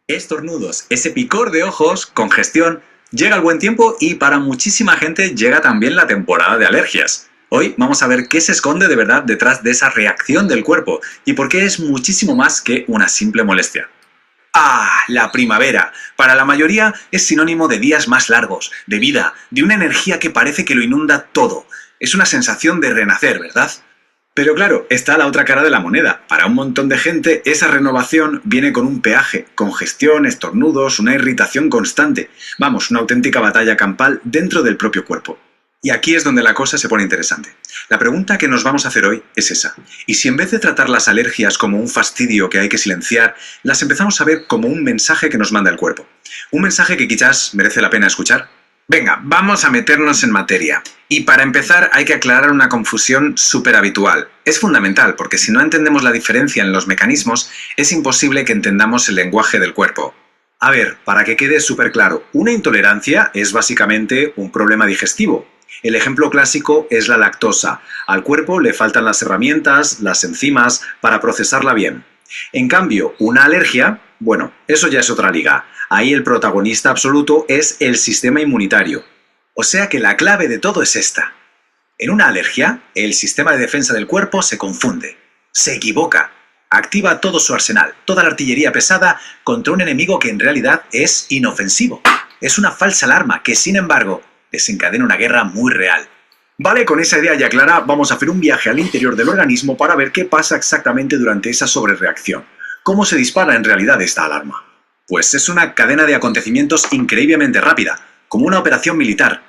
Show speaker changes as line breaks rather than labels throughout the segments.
Estornudos, ese picor de ojos, congestión, llega el buen tiempo y para muchísima gente llega también la temporada de alergias. Hoy vamos a ver qué se esconde de verdad detrás de esa reacción del cuerpo y por qué es muchísimo más que una simple molestia. ¡Ah! La primavera. Para la mayoría es sinónimo de días más largos, de vida, de una energía que parece que lo inunda todo. Es una sensación de renacer, ¿verdad? Pero claro, está la otra cara de la moneda. Para un montón de gente, esa renovación viene con un peaje, congestión, estornudos, una irritación constante. Vamos, una auténtica batalla campal dentro del propio cuerpo. Y aquí es donde la cosa se pone interesante. La pregunta que nos vamos a hacer hoy es esa. ¿Y si en vez de tratar las alergias como un fastidio que hay que silenciar, las empezamos a ver como un mensaje que nos manda el cuerpo? Un mensaje que quizás merece la pena escuchar. Venga, vamos a meternos en materia. Y para empezar hay que aclarar una confusión súper habitual. Es fundamental porque si no entendemos la diferencia en los mecanismos, es imposible que entendamos el lenguaje del cuerpo. A ver, para que quede súper claro, una intolerancia es básicamente un problema digestivo. El ejemplo clásico es la lactosa. Al cuerpo le faltan las herramientas, las enzimas, para procesarla bien. En cambio, una alergia, bueno, eso ya es otra liga. Ahí el protagonista absoluto es el sistema inmunitario. O sea que la clave de todo es esta. En una alergia, el sistema de defensa del cuerpo se confunde, se equivoca, activa todo su arsenal, toda la artillería pesada contra un enemigo que en realidad es inofensivo. Es una falsa alarma que, sin embargo, desencadena una guerra muy real. Vale, con esa idea ya clara, vamos a hacer un viaje al interior del organismo para ver qué pasa exactamente durante esa sobrereacción. ¿Cómo se dispara en realidad esta alarma? Pues es una cadena de acontecimientos increíblemente rápida, como una operación militar.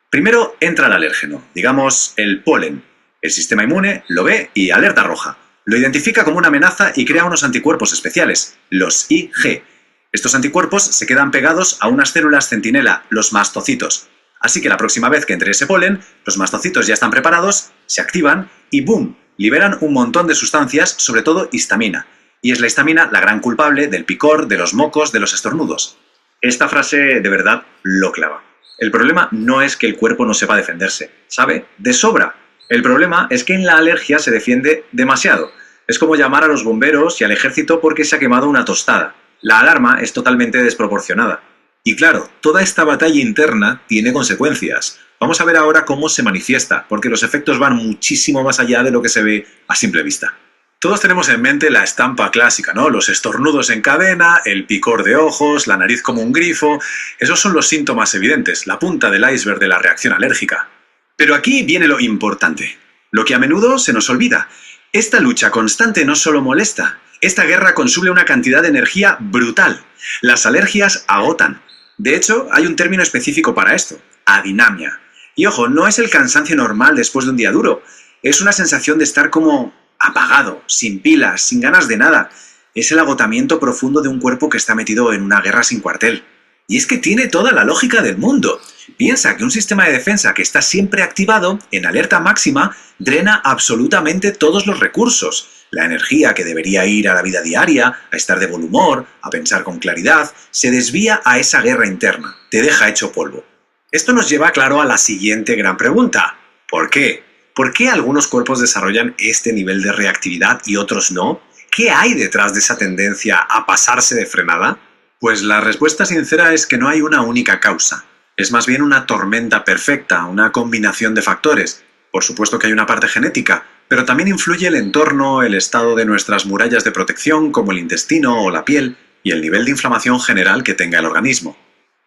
Primero entra el alérgeno, digamos el polen. El sistema inmune lo ve y alerta roja. Lo identifica como una amenaza y crea unos anticuerpos especiales, los Ig. Estos anticuerpos se quedan pegados a unas células centinela, los mastocitos. Así que la próxima vez que entre ese polen, los mastocitos ya están preparados, se activan y ¡boom!, liberan un montón de sustancias, sobre todo histamina. Y es la histamina la gran culpable del picor, de los mocos, de los estornudos. Esta frase de verdad lo clava. El problema no es que el cuerpo no sepa defenderse, ¿sabe? De sobra. El problema es que en la alergia se defiende demasiado. Es como llamar a los bomberos y al ejército porque se ha quemado una tostada. La alarma es totalmente desproporcionada. Y claro, toda esta batalla interna tiene consecuencias. Vamos a ver ahora cómo se manifiesta, porque los efectos van muchísimo más allá de lo que se ve a simple vista. Todos tenemos en mente la estampa clásica, ¿no? Los estornudos en cadena, el picor de ojos, la nariz como un grifo. Esos son los síntomas evidentes, la punta del iceberg de la reacción alérgica. Pero aquí viene lo importante, lo que a menudo se nos olvida. Esta lucha constante no solo molesta, esta guerra consume una cantidad de energía brutal. Las alergias agotan. De hecho, hay un término específico para esto, adinamia. Y ojo, no es el cansancio normal después de un día duro, es una sensación de estar como apagado, sin pilas, sin ganas de nada. Es el agotamiento profundo de un cuerpo que está metido en una guerra sin cuartel. Y es que tiene toda la lógica del mundo. Piensa que un sistema de defensa que está siempre activado, en alerta máxima, drena absolutamente todos los recursos. La energía que debería ir a la vida diaria, a estar de buen humor, a pensar con claridad, se desvía a esa guerra interna, te deja hecho polvo. Esto nos lleva, claro, a la siguiente gran pregunta. ¿Por qué? ¿Por qué algunos cuerpos desarrollan este nivel de reactividad y otros no? ¿Qué hay detrás de esa tendencia a pasarse de frenada? Pues la respuesta sincera es que no hay una única causa. Es más bien una tormenta perfecta, una combinación de factores. Por supuesto que hay una parte genética, pero también influye el entorno, el estado de nuestras murallas de protección, como el intestino o la piel, y el nivel de inflamación general que tenga el organismo.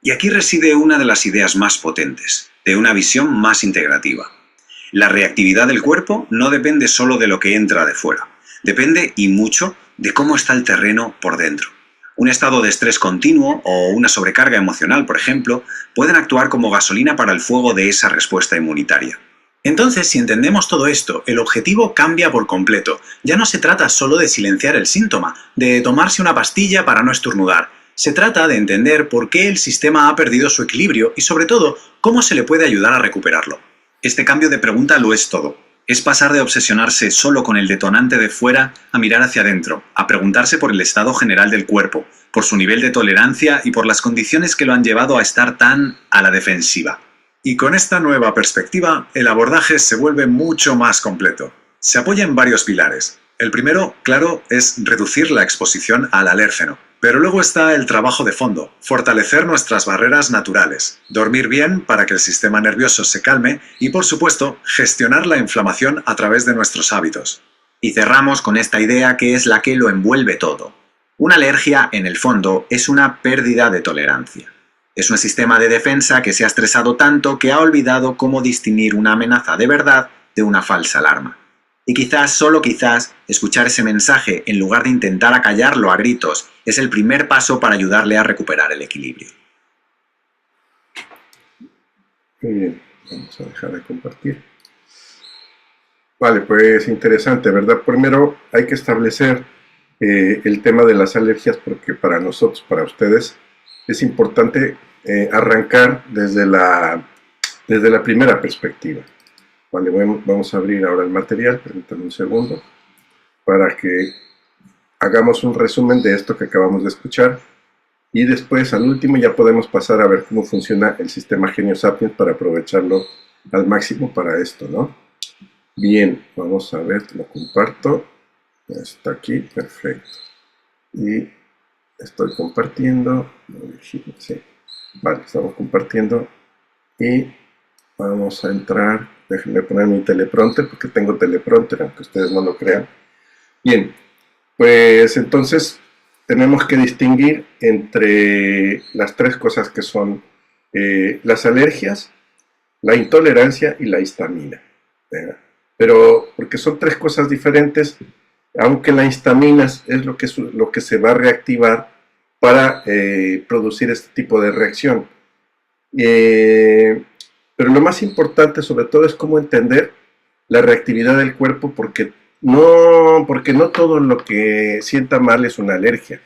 Y aquí reside una de las ideas más potentes, de una visión más integrativa. La reactividad del cuerpo no depende solo de lo que entra de fuera, depende y mucho de cómo está el terreno por dentro. Un estado de estrés continuo o una sobrecarga emocional, por ejemplo, pueden actuar como gasolina para el fuego de esa respuesta inmunitaria. Entonces, si entendemos todo esto, el objetivo cambia por completo. Ya no se trata solo de silenciar el síntoma, de tomarse una pastilla para no estornudar. Se trata de entender por qué el sistema ha perdido su equilibrio y, sobre todo, cómo se le puede ayudar a recuperarlo. Este cambio de pregunta lo es todo. Es pasar de obsesionarse solo con el detonante de fuera a mirar hacia adentro, a preguntarse por el estado general del cuerpo, por su nivel de tolerancia y por las condiciones que lo han llevado a estar tan a la defensiva. Y con esta nueva perspectiva, el abordaje se vuelve mucho más completo. Se apoya en varios pilares. El primero, claro, es reducir la exposición al alérgeno. Pero luego está el trabajo de fondo, fortalecer nuestras barreras naturales, dormir bien para que el sistema nervioso se calme y, por supuesto, gestionar la inflamación a través de nuestros hábitos.
Y cerramos con esta idea que es la que lo envuelve todo. Una alergia, en el fondo, es una pérdida de tolerancia. Es un sistema de defensa que se ha estresado tanto que ha olvidado cómo distinguir una amenaza de verdad de una falsa alarma. Y quizás, solo quizás, escuchar ese mensaje en lugar de intentar acallarlo a gritos es el primer paso para ayudarle a recuperar el equilibrio.
Muy bien, vamos a dejar de compartir. Vale, pues interesante, ¿verdad? Primero hay que establecer el tema de las alergias porque para nosotros, para ustedes, es importante arrancar desde la primera perspectiva. Vale, bueno, vamos a abrir ahora el material, permítanme un segundo, para que hagamos un resumen de esto que acabamos de escuchar y después al último ya podemos pasar a ver cómo funciona el sistema Genio Sapiens para aprovecharlo al máximo para esto, ¿no? Bien, vamos a ver, lo comparto, está aquí, perfecto, y estoy compartiendo, sí, vale, estamos compartiendo y vamos a entrar, déjenme poner mi teleprompter porque tengo teleprompter, aunque ustedes no lo crean. Bien, pues entonces tenemos que distinguir entre las tres cosas que son las alergias, la intolerancia y la histamina, ¿verdad? Pero porque son tres cosas diferentes, aunque la histamina es lo que se va a reactivar para producir este tipo de reacción. Pero lo más importante sobre todo es cómo entender la reactividad del cuerpo porque no todo lo que sienta mal es una alergia.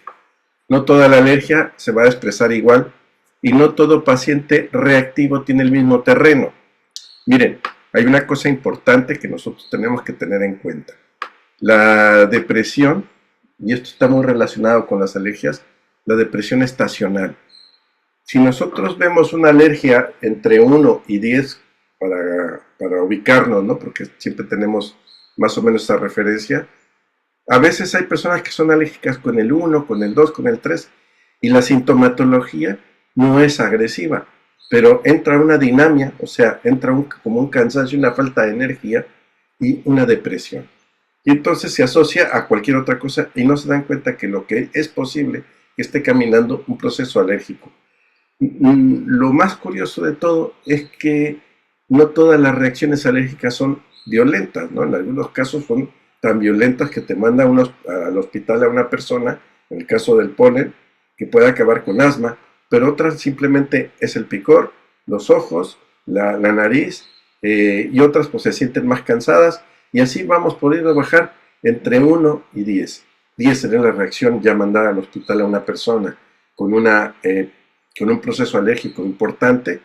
No toda la alergia se va a expresar igual y no todo paciente reactivo tiene el mismo terreno. Miren, hay una cosa importante que nosotros tenemos que tener en cuenta. La depresión, y esto está muy relacionado con las alergias, la depresión estacional. Si nosotros vemos una alergia entre 1 y 10 para ubicarnos, ¿no? Porque siempre tenemos más o menos esa referencia, a veces hay personas que son alérgicas con el 1, con el 2, con el 3, y la sintomatología no es agresiva, pero entra una dinamia, o sea, entra como un cansancio, una falta de energía y una depresión. Y entonces se asocia a cualquier otra cosa y no se dan cuenta que lo que es posible que esté caminando un proceso alérgico. Lo más curioso de todo es que no todas las reacciones alérgicas son violentas, ¿no? En algunos casos son tan violentas que te manda al hospital a una persona, en el caso del polen, que puede acabar con asma, pero otras simplemente es el picor, los ojos, la nariz, y otras pues se sienten más cansadas, y así vamos pudiendo bajar entre 1 y 10. 10 sería la reacción ya mandar al hospital a una persona con un proceso alérgico importante,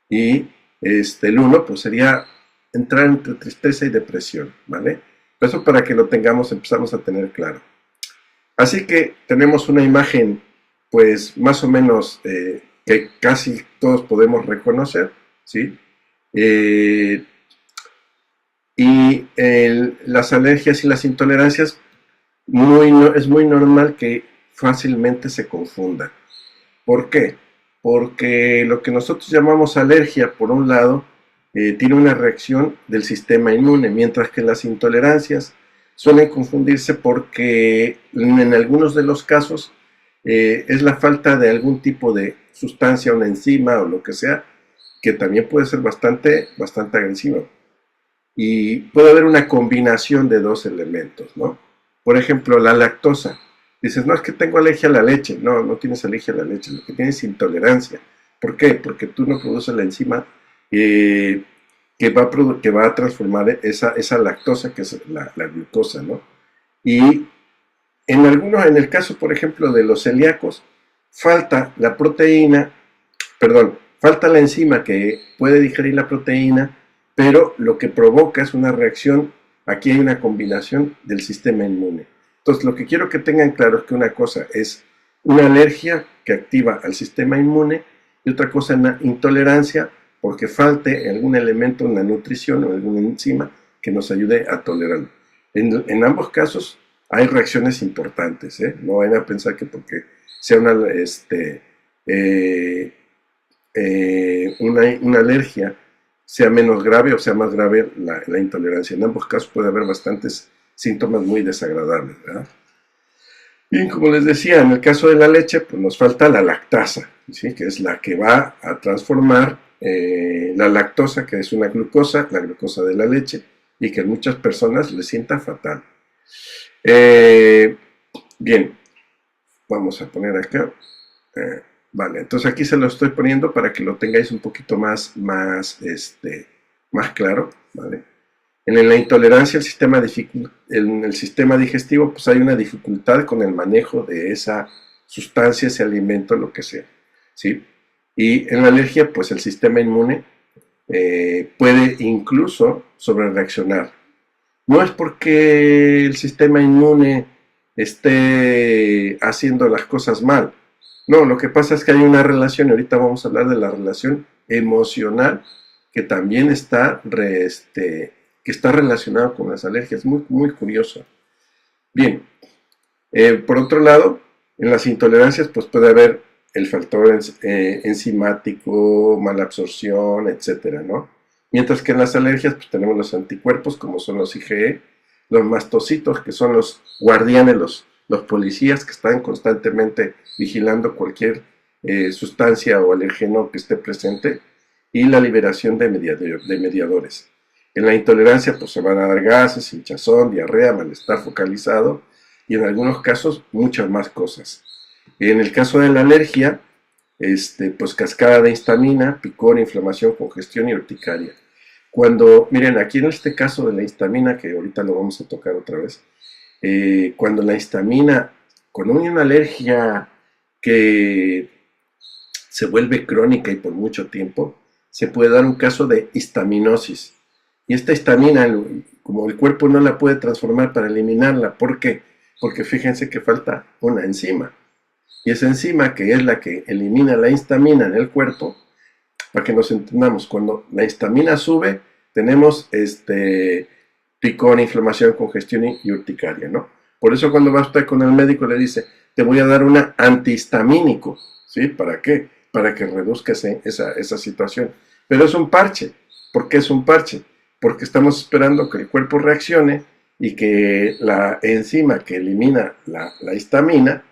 y el 1 pues sería entrar entre tristeza y depresión, ¿vale? Eso para que lo tengamos, empezamos a tener claro. Así que tenemos una imagen pues más o menos que casi todos podemos reconocer, ¿sí? Las alergias y las intolerancias es muy normal que fácilmente se confundan. ¿Por qué? Porque lo que nosotros llamamos alergia, por un lado, tiene una reacción del sistema inmune, mientras que las intolerancias suelen confundirse porque en algunos de los casos es la falta de algún tipo de sustancia, una enzima o lo que sea, que también puede ser bastante agresiva. Y puede haber una combinación de dos elementos, ¿no? Por ejemplo, la lactosa. Dices, no, es que tengo alergia a la leche. No, no tienes alergia a la leche, lo que tienes es intolerancia. ¿Por qué? Porque tú no produces la enzima que va a transformar esa lactosa, que es la glucosa, ¿no? Y en el caso, por ejemplo, de los celíacos, falta la enzima que puede digerir la proteína, pero lo que provoca es una reacción, aquí hay una combinación del sistema inmune. Entonces, lo que quiero que tengan claro es que una cosa es una alergia que activa al sistema inmune y otra cosa es una intolerancia porque falte algún elemento, una nutrición o alguna enzima que nos ayude a tolerarlo. En ambos casos hay reacciones importantes, ¿eh? No vayan a pensar que porque sea una alergia sea menos grave o sea más grave la intolerancia. En ambos casos puede haber bastantes síntomas muy desagradables, ¿verdad? Bien, como les decía, en el caso de la leche, pues nos falta la lactasa, ¿sí? Que es la que va a transformar la lactosa, que es una glucosa, la glucosa de la leche, y que a muchas personas les sienta fatal. Bien, vamos a poner acá. Vale, entonces aquí se lo estoy poniendo para que lo tengáis un poquito más claro, ¿vale? En la intolerancia en el sistema digestivo, pues hay una dificultad con el manejo de esa sustancia, ese alimento, lo que sea, ¿sí? Y en la alergia, pues el sistema inmune puede incluso sobrereaccionar. No es porque el sistema inmune esté haciendo las cosas mal. No, lo que pasa es que hay una relación, y ahorita vamos a hablar de la relación emocional, que también está relacionada con las alergias. Muy, muy curioso. Bien, por otro lado, en las intolerancias pues puede haber el factor enzimático, mala absorción, etcétera, ¿no? Mientras que en las alergias pues tenemos los anticuerpos, como son los IgE, los mastocitos, que son los guardianes, los policías que están constantemente vigilando cualquier sustancia o alergeno que esté presente, y la liberación de mediadores. En la intolerancia pues se van a dar gases, hinchazón, diarrea, malestar focalizado y en algunos casos muchas más cosas. En el caso de la alergia, pues cascada de histamina, picor, inflamación, congestión y urticaria. Miren, aquí en este caso de la histamina, que ahorita lo vamos a tocar otra vez, cuando la histamina, con una alergia que se vuelve crónica y por mucho tiempo, se puede dar un caso de histaminosis. Y esta histamina, como el cuerpo no la puede transformar para eliminarla, ¿por qué? Porque fíjense que falta una enzima. Y esa enzima, que es la que elimina la histamina en el cuerpo, para que nos entendamos, cuando la histamina sube, tenemos picor, inflamación, congestión y urticaria, ¿no? Por eso cuando va usted con el médico le dice, te voy a dar una antihistamínico, ¿sí? ¿Para qué? Para que reduzca esa situación. Pero es un parche. ¿Por qué es un parche? Porque estamos esperando que el cuerpo reaccione y que la enzima que elimina la histamina,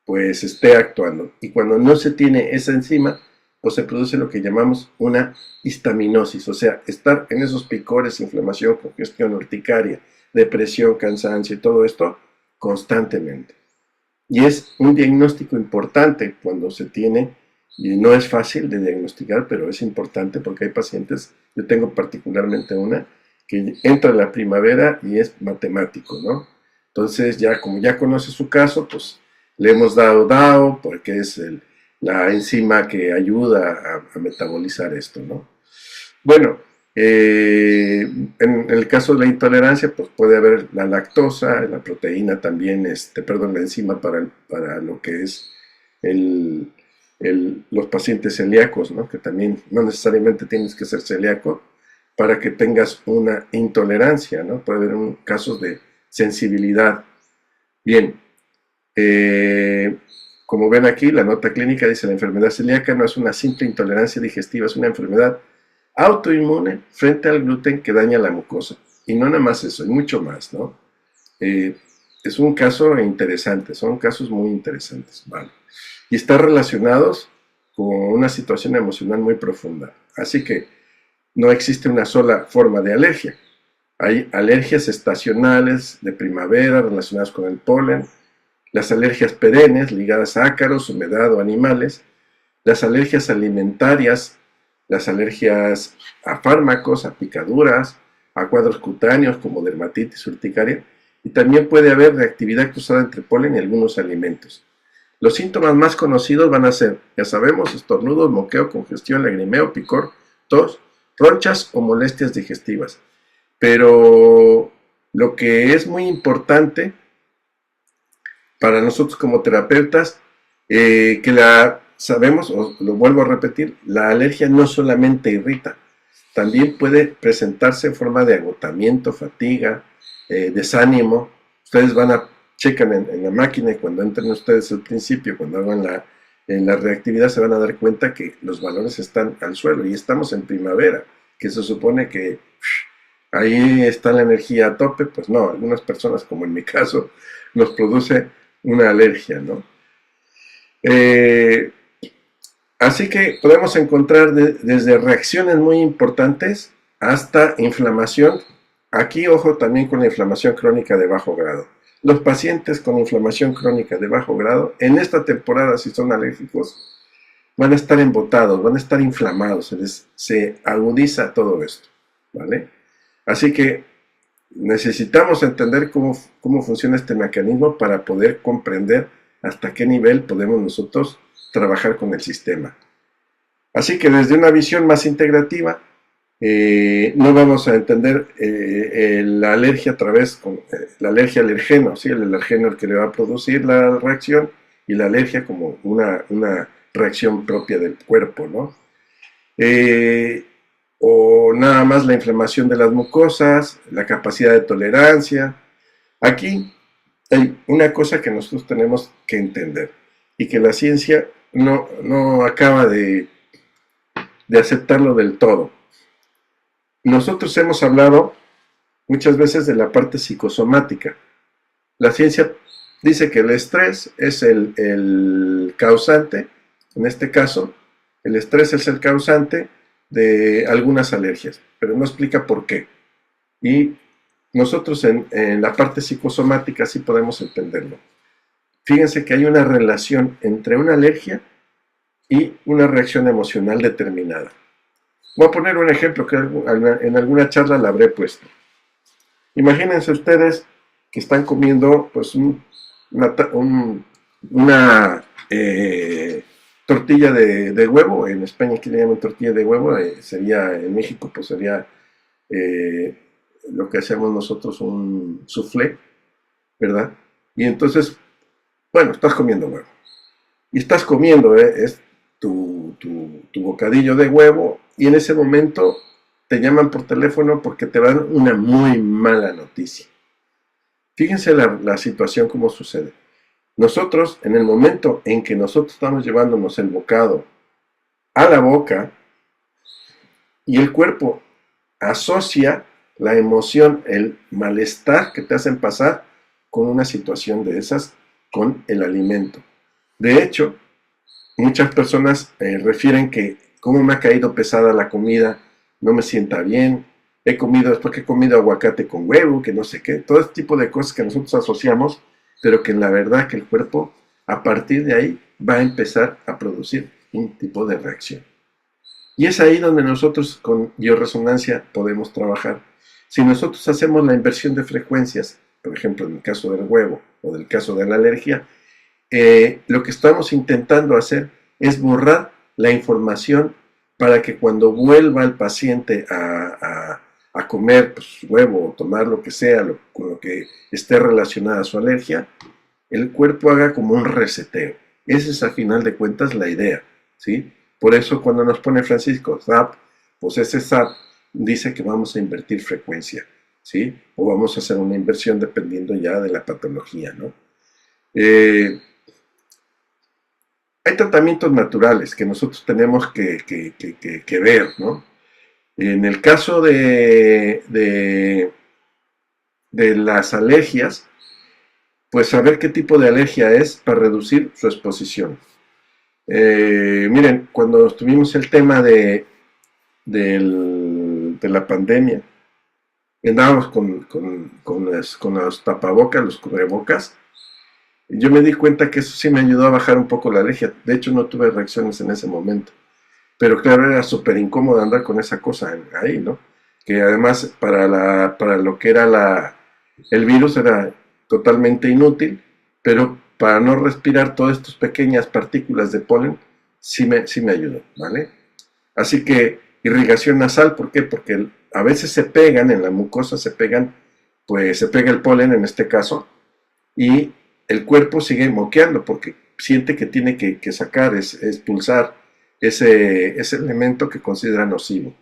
pues esté actuando. Y cuando no se tiene esa enzima, pues se produce lo que llamamos una histaminosis, o sea, estar en esos picores, inflamación, congestión, urticaria, depresión, cansancio y todo esto constantemente. Y es un diagnóstico importante cuando se tiene, y no es fácil de diagnosticar, pero es importante porque hay pacientes, yo tengo particularmente una, que entra en la primavera y es matemático, ¿no? Entonces, como ya conoce su caso, pues le hemos dado DAO, porque es la enzima que ayuda a metabolizar esto, ¿no? Bueno, en el caso de la intolerancia, pues puede haber la lactosa, la proteína también, la enzima para lo que es los pacientes celíacos, ¿no? Que también no necesariamente tienes que ser celíaco para que tengas una intolerancia, ¿no? Puede haber casos de sensibilidad. Bien, como ven aquí, la nota clínica dice: la enfermedad celíaca no es una simple intolerancia digestiva, es una enfermedad autoinmune frente al gluten que daña la mucosa. Y no nada más eso, hay mucho más, ¿no? Es un caso interesante, son casos muy interesantes, ¿vale? Y están relacionados con una situación emocional muy profunda. Así que no existe una sola forma de alergia. Hay alergias estacionales de primavera relacionadas con el polen, las alergias perennes ligadas a ácaros, humedad o animales, las alergias alimentarias, las alergias a fármacos, a picaduras, a cuadros cutáneos como dermatitis urticaria, y también puede haber reactividad cruzada entre polen y algunos alimentos. Los síntomas más conocidos van a ser, ya sabemos, estornudos, moqueo, congestión, lagrimeo, picor, tos, ronchas o molestias digestivas. Pero lo que es muy importante para nosotros como terapeutas, sabemos, o lo vuelvo a repetir, la alergia no solamente irrita, también puede presentarse en forma de agotamiento, fatiga, desánimo. Ustedes van a checan en la máquina y cuando entren ustedes al principio, cuando hagan en la reactividad, se van a dar cuenta que los valores están al suelo y estamos en primavera, que se supone que ahí está la energía a tope. Pues no, algunas personas, como en mi caso, nos produce una alergia, ¿no? Así que podemos encontrar desde reacciones muy importantes hasta inflamación. Aquí, ojo, también con la inflamación crónica de bajo grado. Los pacientes con inflamación crónica de bajo grado, en esta temporada, si son alérgicos, van a estar embotados, van a estar inflamados, se agudiza todo esto, ¿vale? Así que necesitamos entender cómo funciona este mecanismo para poder comprender hasta qué nivel podemos nosotros trabajar con el sistema. Así que desde una visión más integrativa, no vamos a entender la alergia a través con la alergia alergeno, ¿sí? El alergeno el que le va a producir la reacción y la alergia como una reacción propia del cuerpo, ¿no? O nada más la inflamación de las mucosas, la capacidad de tolerancia. Aquí hay una cosa que nosotros tenemos que entender y que la ciencia no acaba de aceptarlo del todo. Nosotros hemos hablado muchas veces de la parte psicosomática. La ciencia dice que el estrés es el causante, en este caso, el estrés es el causante de algunas alergias, pero no explica por qué. Y nosotros en la parte psicosomática sí podemos entenderlo. Fíjense que hay una relación entre una alergia y una reacción emocional determinada. Voy a poner un ejemplo que en alguna charla la habré puesto. Imagínense ustedes que están comiendo pues una tortilla de huevo. En España aquí le llaman tortilla de huevo, sería en México pues sería lo que hacemos nosotros un soufflé, ¿verdad? Y entonces, bueno, estás comiendo huevo. Y estás comiendo, es tu bocadillo de huevo, y en ese momento te llaman por teléfono porque te dan una muy mala noticia. Fíjense la situación cómo sucede. Nosotros, en el momento en que nosotros estamos llevándonos el bocado a la boca y el cuerpo asocia la emoción, el malestar que te hacen pasar con una situación de esas, con el alimento. De hecho, muchas personas refieren que como me ha caído pesada la comida, no me sienta bien, he comido después que he comido aguacate con huevo, que no sé qué, todo este tipo de cosas que nosotros asociamos, pero que en la verdad que el cuerpo a partir de ahí va a empezar a producir un tipo de reacción. Y es ahí donde nosotros con bioresonancia podemos trabajar. Si nosotros hacemos la inversión de frecuencias, por ejemplo en el caso del huevo o del caso de la alergia, lo que estamos intentando hacer es borrar la información para que cuando vuelva el paciente a comer pues, huevo o tomar lo que sea, con lo que esté relacionada a su alergia, el cuerpo haga como un reseteo. Esa es a final de cuentas la idea, ¿sí? Por eso cuando nos pone Francisco ZAP, pues ese ZAP dice que vamos a invertir frecuencia, ¿sí? O vamos a hacer una inversión dependiendo ya de la patología, ¿no? Hay tratamientos naturales que nosotros tenemos que ver, ¿no? En el caso de las alergias, pues saber qué tipo de alergia es para reducir su exposición. Miren, cuando tuvimos el tema de la pandemia, andábamos con los tapabocas, los cubrebocas. Yo me di cuenta que eso sí me ayudó a bajar un poco la alergia. De hecho, no tuve reacciones en ese momento. Pero claro, era súper incómodo andar con esa cosa ahí, ¿no? Que además para lo que era el virus era totalmente inútil, pero para no respirar todas estas pequeñas partículas de polen, sí me ayudó, ¿vale? Así que irrigación nasal, ¿por qué? Porque a veces se pegan, en la mucosa se pega el polen en este caso, y el cuerpo sigue moqueando porque siente que tiene que sacar, expulsar ese elemento que considera nocivo.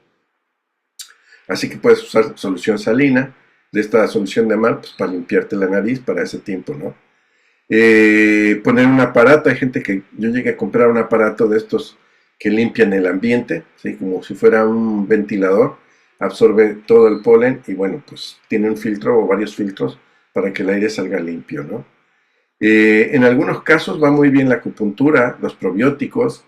Así que puedes usar solución salina, de esta solución de mar, pues para limpiarte la nariz para ese tiempo, ¿no? Poner un aparato, hay gente que yo llegué a comprar un aparato de estos que limpian el ambiente, ¿sí? Como si fuera un ventilador, absorbe todo el polen y bueno, pues tiene un filtro o varios filtros para que el aire salga limpio, ¿no? En algunos casos va muy bien la acupuntura, los probióticos,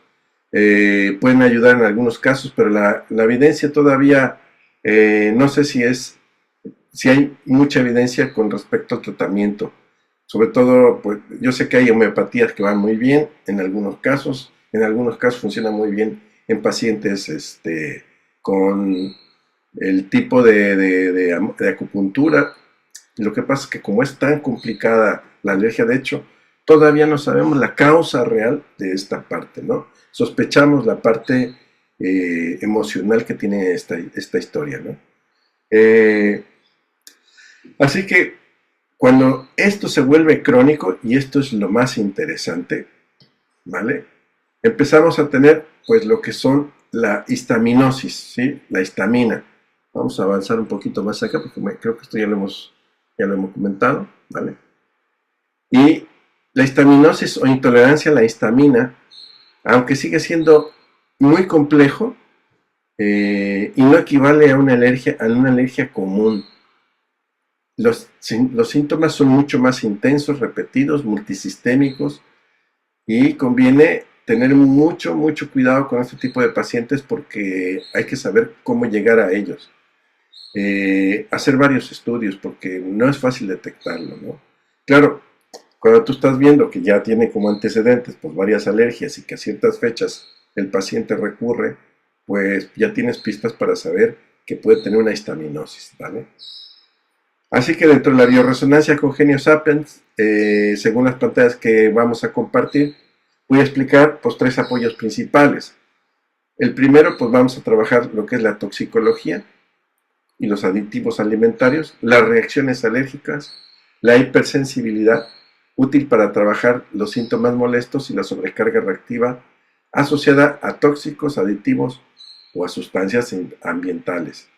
pueden ayudar en algunos casos, pero la evidencia todavía, no sé si hay mucha evidencia con respecto al tratamiento. Sobre todo, pues yo sé que hay homeopatías que van muy bien en algunos casos funciona muy bien en pacientes con el tipo de acupuntura. Lo que pasa es que como es tan complicada la alergia, de hecho, todavía no sabemos la causa real de esta parte, ¿no? Sospechamos la parte emocional que tiene esta historia, ¿no? Eh, Así que cuando esto se vuelve crónico, y esto es lo más interesante, ¿vale? Empezamos a tener pues lo que son la histaminosis, ¿sí? La histamina. Vamos a avanzar un poquito más acá porque creo que esto ya lo hemos comentado, ¿vale? Y la histaminosis o intolerancia a la histamina, aunque sigue siendo muy complejo y no equivale a una alergia común. Los síntomas son mucho más intensos, repetidos, multisistémicos y conviene tener mucho cuidado con este tipo de pacientes porque hay que saber cómo llegar a ellos. Hacer varios estudios porque no es fácil detectarlo, ¿no? Claro, cuando tú estás viendo que ya tiene como antecedentes pues varias alergias y que a ciertas fechas el paciente recurre, pues ya tienes pistas para saber que puede tener una histaminosis, ¿vale? Así que dentro de la bioresonancia con Genio Sapiens, según las pantallas que vamos a compartir, voy a explicar pues 3 apoyos principales. El primero, pues vamos a trabajar lo que es la toxicología y los aditivos alimentarios, las reacciones alérgicas, la hipersensibilidad, útil para trabajar los síntomas molestos y la sobrecarga reactiva asociada a tóxicos, aditivos o a sustancias ambientales.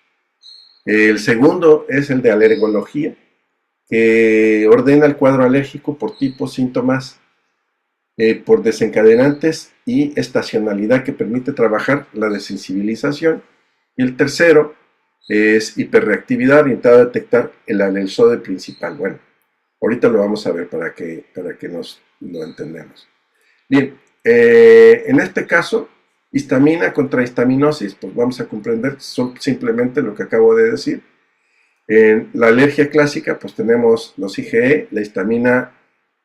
El segundo es el de alergología, que ordena el cuadro alérgico por tipos, síntomas, por desencadenantes y estacionalidad, que permite trabajar la desensibilización. Y el tercero es hiperreactividad, orientado a detectar el alergosode principal. Bueno, ahorita lo vamos a ver para que nos lo entendamos. Bien, en este caso, histamina contra histaminosis, pues vamos a comprender simplemente lo que acabo de decir. En la alergia clásica, pues tenemos los IgE, la histamina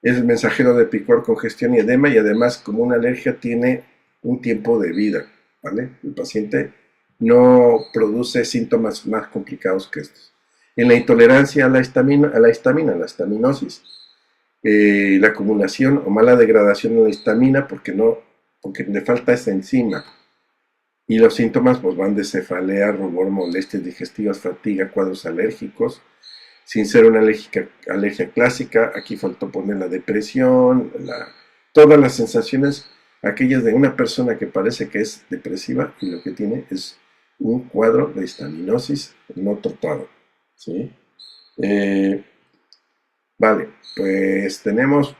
es el mensajero de picor, congestión y edema, y además, como una alergia tiene un tiempo de vida, ¿vale? El paciente no produce síntomas más complicados que estos. En la intolerancia a la histamina, la histaminosis, la acumulación o mala degradación de la histamina porque le falta esa enzima. Y los síntomas pues van de cefalea, rubor, molestias digestivas, fatiga, cuadros alérgicos, sin ser una alergia clásica. Aquí faltó poner la depresión, todas las sensaciones, aquellas de una persona que parece que es depresiva y lo que tiene es un cuadro de histaminosis no tratado, ¿sí? Vale, pues tenemos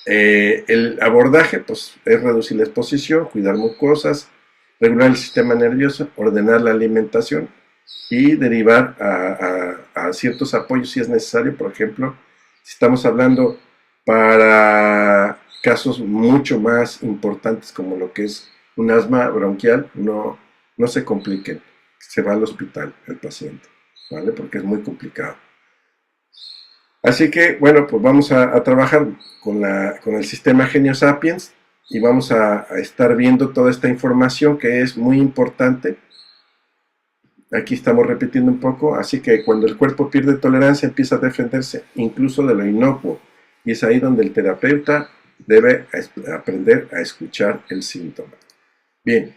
el abordaje, pues es reducir la exposición, cuidar mucosas, regular el sistema nervioso, ordenar la alimentación y derivar a ciertos apoyos si es necesario. Por ejemplo, si estamos hablando para casos mucho más importantes como lo que es un asma bronquial, no se compliquen, se va al hospital el paciente, ¿vale? Porque es muy complicado. Así que, bueno, pues vamos a trabajar con el sistema Genio Sapiens y vamos a estar viendo toda esta información que es muy importante. Aquí estamos repitiendo un poco, así que cuando el cuerpo pierde tolerancia empieza a defenderse incluso de lo inocuo, y es ahí donde el terapeuta debe aprender a escuchar el síntoma. Bien,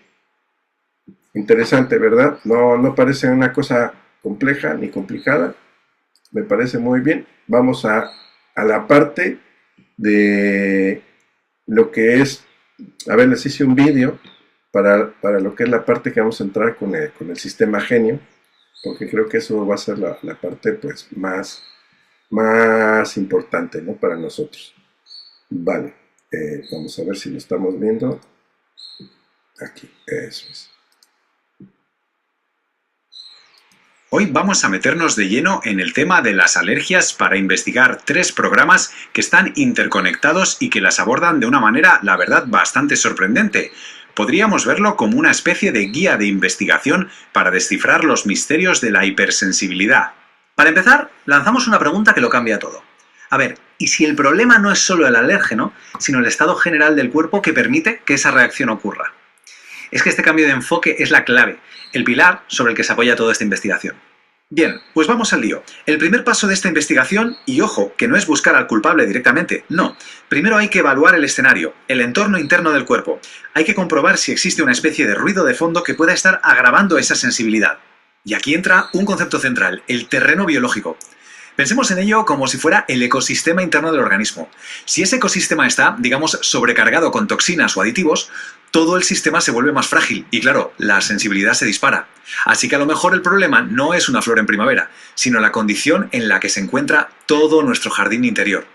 interesante, ¿verdad? No parece una cosa compleja ni complicada. Me parece muy bien. Vamos a la parte de lo que es, a ver, les hice un vídeo para lo que es la parte que vamos a entrar con el sistema Genio, porque creo que eso va a ser la parte pues más más importante, ¿no? Para nosotros. Vale, vamos a ver si lo estamos viendo. Aquí, eso es.
Hoy vamos a meternos de lleno en el tema de las alergias para investigar 3 programas que están interconectados y que las abordan de una manera, la verdad, bastante sorprendente. Podríamos verlo como una especie de guía de investigación para descifrar los misterios de la hipersensibilidad. Para empezar, lanzamos una pregunta que lo cambia todo. A ver, ¿y si el problema no es solo el alérgeno, sino el estado general del cuerpo que permite que esa reacción ocurra? Es que este cambio de enfoque es la clave, el pilar sobre el que se apoya toda esta investigación. Bien, pues vamos al lío. El primer paso de esta investigación, y ojo, que no es buscar al culpable directamente, no. Primero hay que evaluar el escenario, el entorno interno del cuerpo. Hay que comprobar si existe una especie de ruido de fondo que pueda estar agravando esa sensibilidad. Y aquí entra un concepto central, el terreno biológico. Pensemos en ello como si fuera el ecosistema interno del organismo. Si ese ecosistema está, digamos, sobrecargado con toxinas o aditivos, todo el sistema se vuelve más frágil y, claro, la sensibilidad se dispara. Así que a lo mejor el problema no es una flor en primavera, sino la condición en la que se encuentra todo nuestro jardín interior.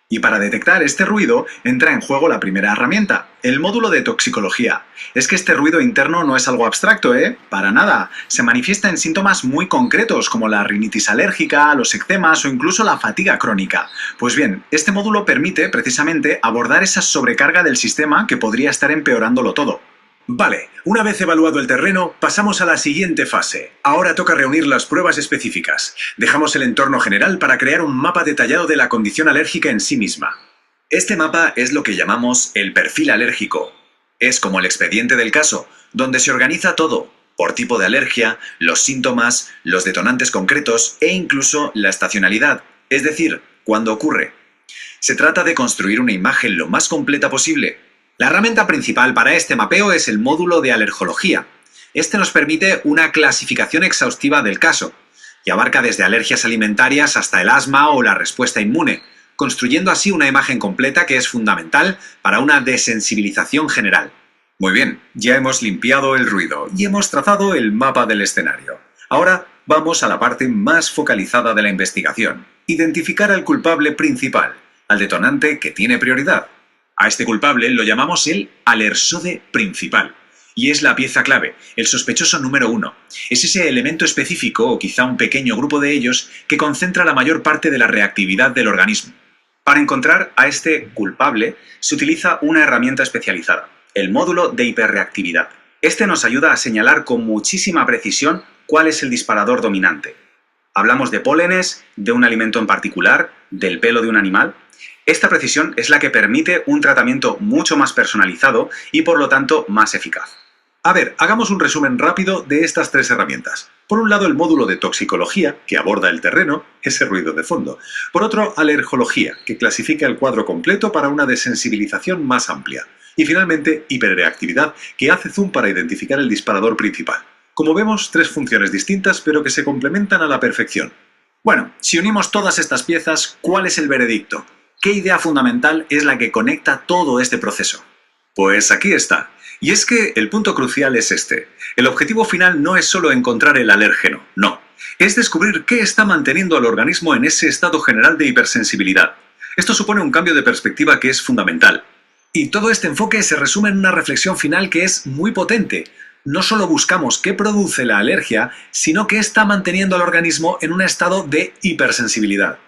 Y para detectar este ruido entra en juego la primera herramienta, el módulo de toxicología. Es que este ruido interno no es algo abstracto, ¿eh? Para nada. Se manifiesta en síntomas muy concretos como la rinitis alérgica, los eczemas o incluso la fatiga crónica. Pues bien, este módulo permite precisamente abordar esa sobrecarga del sistema que podría estar empeorándolo todo. Vale, una vez evaluado el terreno, pasamos a la siguiente fase. Ahora toca reunir las pruebas específicas. Dejamos el entorno general para crear un mapa detallado de la condición alérgica en sí misma. Este mapa es lo que llamamos el perfil alérgico. Es como el expediente del caso, donde se organiza todo, por tipo de alergia, los síntomas, los detonantes concretos e incluso la estacionalidad, es decir, cuándo ocurre. Se trata de construir una imagen lo más completa posible. La herramienta principal para este mapeo es el módulo de alergología. Este nos permite una clasificación exhaustiva del caso y abarca desde alergias alimentarias hasta el asma o la respuesta inmune, construyendo así una imagen completa que es fundamental para una desensibilización general. Muy bien, ya hemos limpiado el ruido y hemos trazado el mapa del escenario. Ahora vamos a la parte más focalizada de la investigación: identificar al culpable principal, al detonante que tiene prioridad. A este culpable lo llamamos el alersode principal. Y es la pieza clave, el sospechoso número 1. Es ese elemento específico, o quizá un pequeño grupo de ellos, que concentra la mayor parte de la reactividad del organismo. Para encontrar a este culpable, se utiliza una herramienta especializada, el módulo de hiperreactividad. Este nos ayuda a señalar con muchísima precisión cuál es el disparador dominante. Hablamos de pólenes, de un alimento en particular, del pelo de un animal. Esta precisión es la que permite un tratamiento mucho más personalizado y por lo tanto más eficaz. A ver, hagamos un resumen rápido de estas 3 herramientas. Por un lado, el módulo de toxicología, que aborda el terreno, ese ruido de fondo. Por otro, alergología, que clasifica el cuadro completo para una desensibilización más amplia. Y finalmente, hiperreactividad, que hace zoom para identificar el disparador principal. Como vemos, 3 funciones distintas, pero que se complementan a la perfección. Bueno, si unimos todas estas piezas, ¿cuál es el veredicto? ¿Qué idea fundamental es la que conecta todo este proceso? Pues aquí está. Y es que el punto crucial es este. El objetivo final no es solo encontrar el alérgeno, no. Es descubrir qué está manteniendo al organismo en ese estado general de hipersensibilidad. Esto supone un cambio de perspectiva que es fundamental. Y todo este enfoque se resume en una reflexión final que es muy potente. No solo buscamos qué produce la alergia, sino qué está manteniendo al organismo en un estado de hipersensibilidad.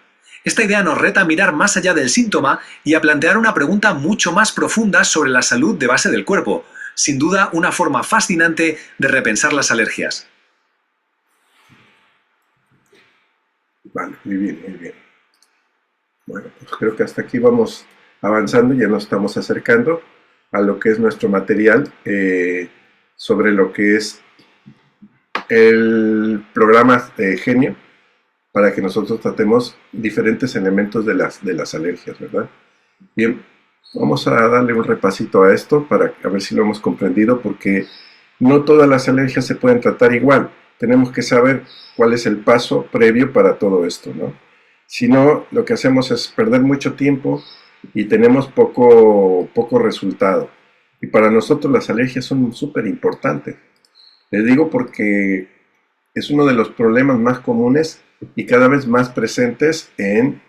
Esta idea nos reta a mirar más allá del síntoma y a plantear una pregunta mucho más profunda sobre la salud de base del cuerpo. Sin duda, una forma fascinante de repensar las alergias.
Vale, muy bien, muy bien. Bueno, pues creo que hasta aquí vamos avanzando, ya nos estamos acercando a lo que es nuestro material sobre lo que es el programa Genio, para que nosotros tratemos diferentes elementos de las alergias, ¿verdad? Bien, vamos a darle un repasito a esto para a ver si lo hemos comprendido, porque no todas las alergias se pueden tratar igual. Tenemos que saber cuál es el paso previo para todo esto, ¿no? Si no, lo que hacemos es perder mucho tiempo y tenemos poco resultado. Y para nosotros las alergias son súper importantes. Les digo porque es uno de los problemas más comunes y cada vez más presentes en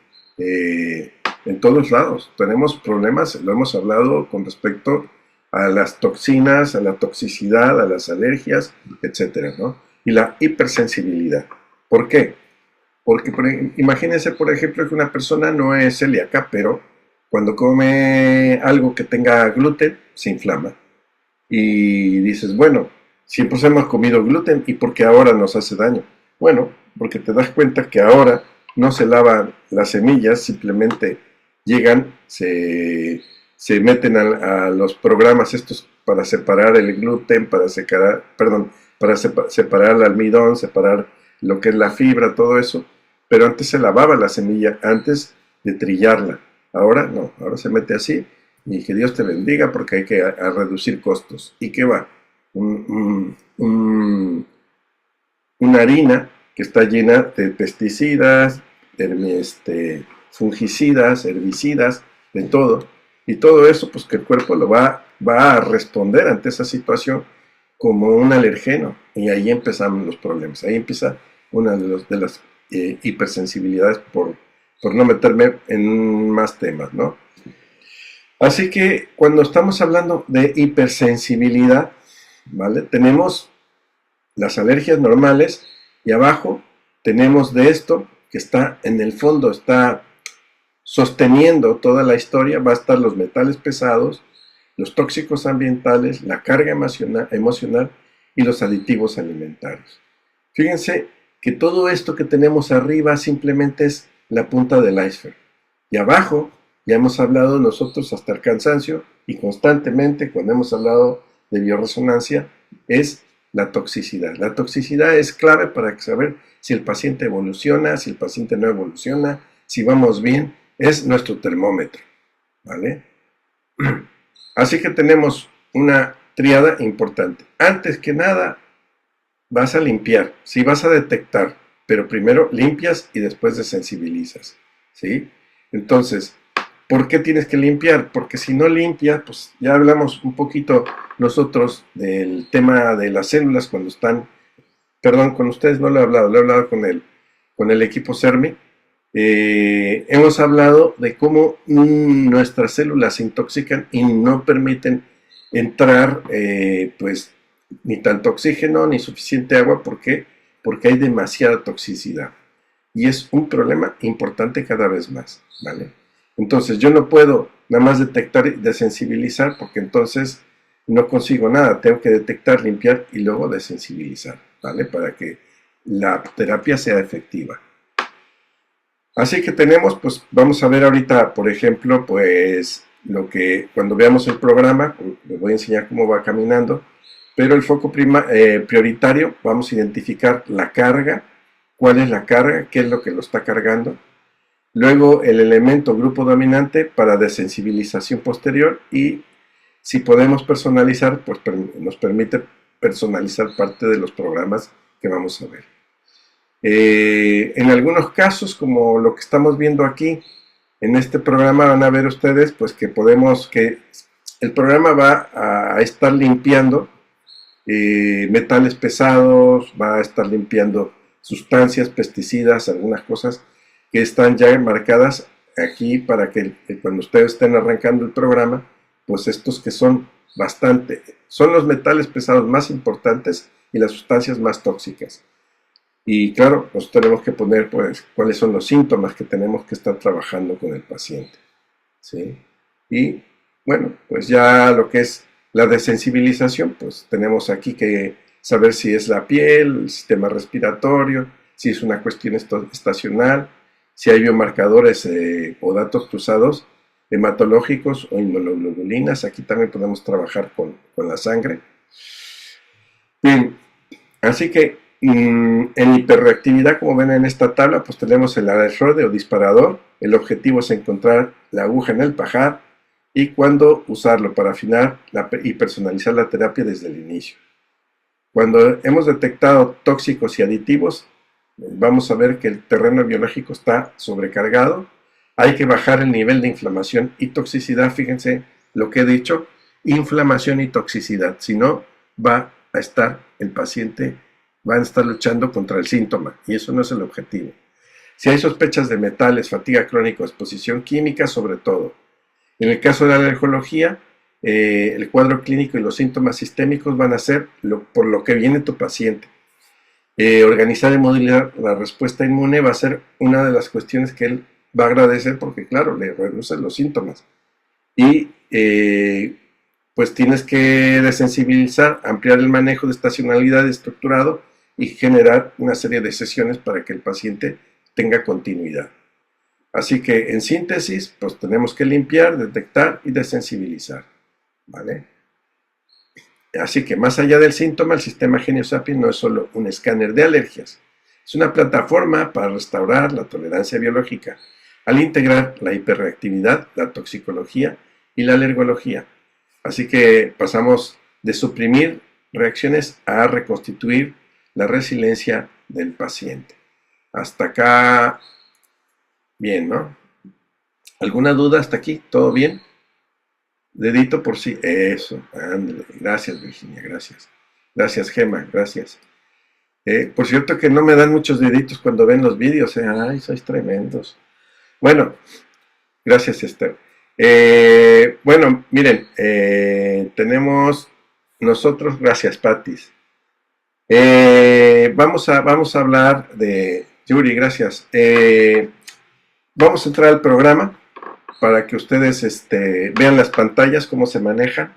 todos lados. Tenemos problemas, lo hemos hablado con respecto a las toxinas, a la toxicidad, a las alergias, etcétera, ¿no? Y la hipersensibilidad. ¿Por qué? Porque imagínense, por ejemplo, que una persona no es celíaca, pero cuando come algo que tenga gluten, se inflama. Y dices, bueno, siempre hemos comido gluten, ¿y por qué ahora nos hace daño? Bueno, porque te das cuenta que ahora no se lavan las semillas, simplemente llegan, se meten a los programas estos para separar el gluten, para separar el almidón, separar lo que es la fibra, todo eso. Pero antes se lavaba la semilla, antes de trillarla. Ahora no, ahora se mete así, y que Dios te bendiga porque hay que reducir costos. ¿Y qué va? Una harina que está llena de pesticidas, fungicidas, herbicidas, de todo. Y todo eso, pues que el cuerpo lo va a responder ante esa situación como un alergeno. Y ahí empezamos los problemas. Ahí empieza una de las hipersensibilidades, por no meterme en más temas, ¿no? Así que cuando estamos hablando de hipersensibilidad, ¿vale? Tenemos las alergias normales y abajo tenemos de esto que está en el fondo, está sosteniendo toda la historia, va a estar los metales pesados, los tóxicos ambientales, la carga emocional y los aditivos alimentarios. Fíjense que todo esto que tenemos arriba simplemente es la punta del iceberg. Y abajo, ya hemos hablado nosotros hasta el cansancio y constantemente cuando hemos hablado de bioresonancia, es la toxicidad. La toxicidad es clave para saber si el paciente evoluciona, si el paciente no evoluciona, si vamos bien, es nuestro termómetro, ¿vale? Así que tenemos una tríada importante. Antes que nada, vas a limpiar, sí vas a detectar, pero primero limpias y después desensibilizas, ¿sí? Entonces, ¿por qué tienes que limpiar? Porque si no limpias, pues ya hablamos un poquito nosotros del tema de las células cuando están, perdón, con ustedes no lo he hablado con el equipo CERMI. Hemos hablado de cómo nuestras células se intoxican y no permiten entrar, pues, ni tanto oxígeno ni suficiente agua. ¿Por qué? Porque hay demasiada toxicidad. Y es un problema importante cada vez más, ¿vale? Entonces yo no puedo nada más detectar y desensibilizar porque entonces no consigo nada. Tengo que detectar, limpiar y luego desensibilizar, ¿vale? Para que la terapia sea efectiva. Así que tenemos, pues vamos a ver ahorita, por ejemplo, pues lo que cuando veamos el programa, les voy a enseñar cómo va caminando, pero el foco prioritario, vamos a identificar la carga, cuál es la carga, qué es lo que lo está cargando. Luego el elemento grupo dominante para desensibilización posterior y si podemos personalizar, pues nos permite personalizar parte de los programas que vamos a ver. En algunos casos, como lo que estamos viendo aquí, en este programa van a ver ustedes pues que el programa va a estar limpiando metales pesados, va a estar limpiando sustancias, pesticidas, algunas cosas que están ya marcadas aquí para que cuando ustedes estén arrancando el programa, pues estos que son los metales pesados más importantes y las sustancias más tóxicas. Y claro, nos tenemos que poner pues cuáles son los síntomas que tenemos que estar trabajando con el paciente, ¿sí? Y bueno, pues ya lo que es la desensibilización, pues tenemos aquí que saber si es la piel, el sistema respiratorio, si es una cuestión estacional, si hay biomarcadores o datos cruzados hematológicos o inmunoglobulinas. Aquí también podemos trabajar con la sangre. Bien, así que en hiperreactividad, como ven en esta tabla, pues tenemos el alerrode o disparador. El objetivo es encontrar la aguja en el pajar y cuándo usarlo para afinar y personalizar la terapia desde el inicio. Cuando hemos detectado tóxicos y aditivos, vamos a ver que el terreno biológico está sobrecargado. Hay que bajar el nivel de inflamación y toxicidad. Fíjense lo que he dicho, inflamación y toxicidad. Si no, el paciente va a estar luchando contra el síntoma y eso no es el objetivo. Si hay sospechas de metales, fatiga crónica o exposición química, sobre todo. En el caso de la alergología, el cuadro clínico y los síntomas sistémicos van a ser por lo que viene tu paciente. Organizar y modular la respuesta inmune va a ser una de las cuestiones que él va a agradecer porque, claro, le reducen los síntomas. Y pues tienes que desensibilizar, ampliar el manejo de estacionalidad estructurado y generar una serie de sesiones para que el paciente tenga continuidad. Así que, en síntesis, pues tenemos que limpiar, detectar y desensibilizar, ¿vale? Así que, más allá del síntoma, el sistema GenioSapiens no es solo un escáner de alergias, es una plataforma para restaurar la tolerancia biológica, al integrar la hiperreactividad, la toxicología y la alergología. Así que pasamos de suprimir reacciones a reconstituir la resiliencia del paciente. Hasta acá, bien, ¿no? ¿Alguna duda hasta aquí? ¿Todo bien? Dedito por sí. Eso, ándale. Gracias, Virginia, gracias. Gracias, Gema, gracias. Por cierto que no me dan muchos deditos cuando ven los vídeos. Ay, sois tremendos. Bueno, gracias, Esther. Bueno, miren, tenemos nosotros, gracias, Patis. Vamos a hablar de Yuri, gracias. Vamos a entrar al programa para que ustedes vean las pantallas, cómo se manejan.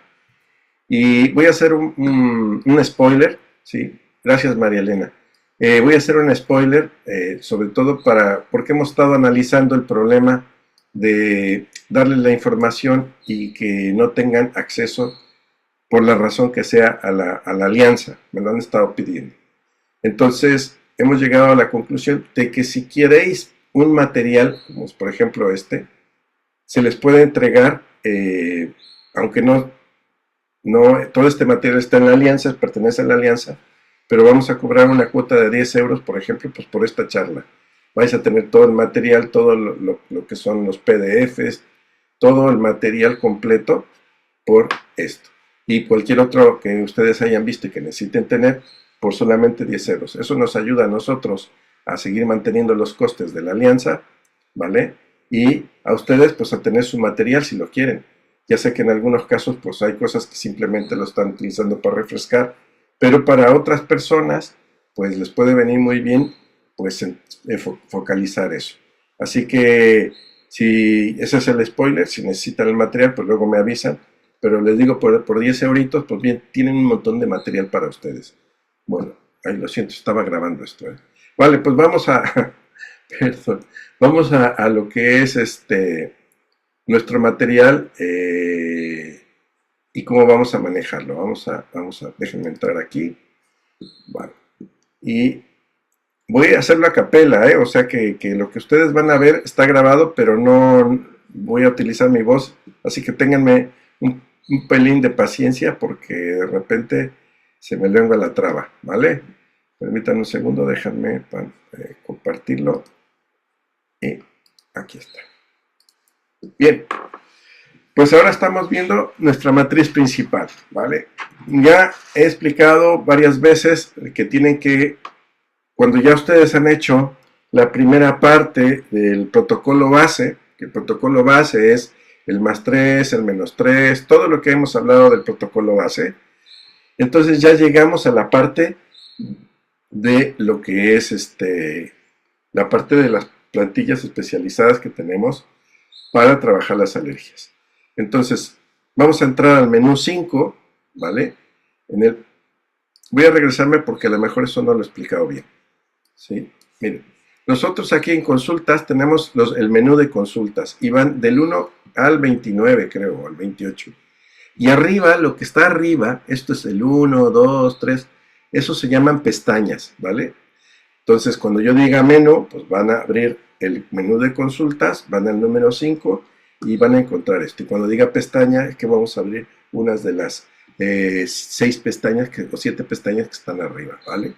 Y voy a hacer un spoiler, ¿sí? Gracias, María Elena. Voy a hacer un spoiler, sobre todo porque hemos estado analizando el problema de darles la información y que no tengan acceso por la razón que sea a la alianza. Me lo han estado pidiendo. Entonces, hemos llegado a la conclusión de que si queréis un material, como por ejemplo se les puede entregar, aunque no todo este material está en la alianza, pertenece a la alianza, pero vamos a cobrar una cuota de 10 euros, por ejemplo, pues por esta charla. Vais a tener todo el material, todo lo que son los PDFs, todo el material completo por esto. Y cualquier otro que ustedes hayan visto y que necesiten tener, por solamente 10 euros. Eso nos ayuda a nosotros a seguir manteniendo los costes de la alianza, ¿vale? Y a ustedes, pues, a tener su material si lo quieren. Ya sé que en algunos casos, pues, hay cosas que simplemente lo están utilizando para refrescar, pero para otras personas, pues, les puede venir muy bien, pues, focalizar eso. Así que, si ese es el spoiler, si necesitan el material, pues luego me avisan, pero les digo, por 10 euritos, pues bien, tienen un montón de material para ustedes. Bueno, ahí lo siento, estaba grabando esto. Vale, pues vamos perdón, vamos a lo que es nuestro material y cómo vamos a manejarlo. Déjenme entrar aquí. Vale. Y voy a hacerlo a capela, o sea que lo que ustedes van a ver está grabado, pero no voy a utilizar mi voz, así que ténganme un pelín de paciencia porque de repente se me lengua la traba, ¿vale? Permítanme un segundo, déjenme compartirlo. Y aquí está. Bien, pues ahora estamos viendo nuestra matriz principal, ¿vale? Ya he explicado varias veces que tienen que, cuando ya ustedes han hecho la primera parte del protocolo base, que el protocolo base es el +3, el -3, todo lo que hemos hablado del protocolo base, entonces ya llegamos a la parte de lo que es la parte de las plantillas especializadas que tenemos para trabajar las alergias. Entonces, vamos a entrar al menú 5, ¿vale? Voy a regresarme porque a lo mejor eso no lo he explicado bien. ¿Sí? Miren, nosotros aquí en consultas tenemos el menú de consultas y van del 1 al 29, creo, al 28. Y arriba, lo que está arriba, esto es el 1, 2, 3, eso se llaman pestañas, ¿vale? Entonces, cuando yo diga menú, pues van a abrir el menú de consultas, van al número 5 y van a encontrar esto. Y cuando diga pestaña, es que vamos a abrir unas de las 6 pestañas o 7 pestañas que están arriba, ¿vale?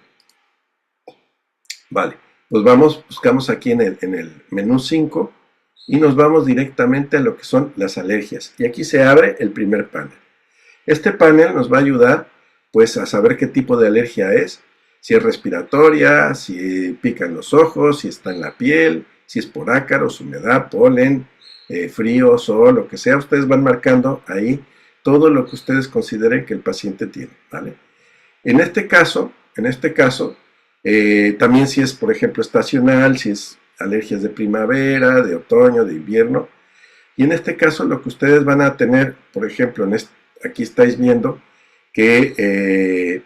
Vale, pues buscamos aquí en el menú 5 y nos vamos directamente a lo que son las alergias. Y aquí se abre el primer panel. Este panel nos va a ayudar, pues, a saber qué tipo de alergia es. Si es respiratoria, si pica en los ojos, si está en la piel, si es por ácaros, humedad, polen, frío, sol, lo que sea. Ustedes van marcando ahí todo lo que ustedes consideren que el paciente tiene, ¿vale? En este caso, también si es, por ejemplo, estacional, si es alergias de primavera, de otoño, de invierno. Y en este caso lo que ustedes van a tener, por ejemplo, aquí estáis viendo que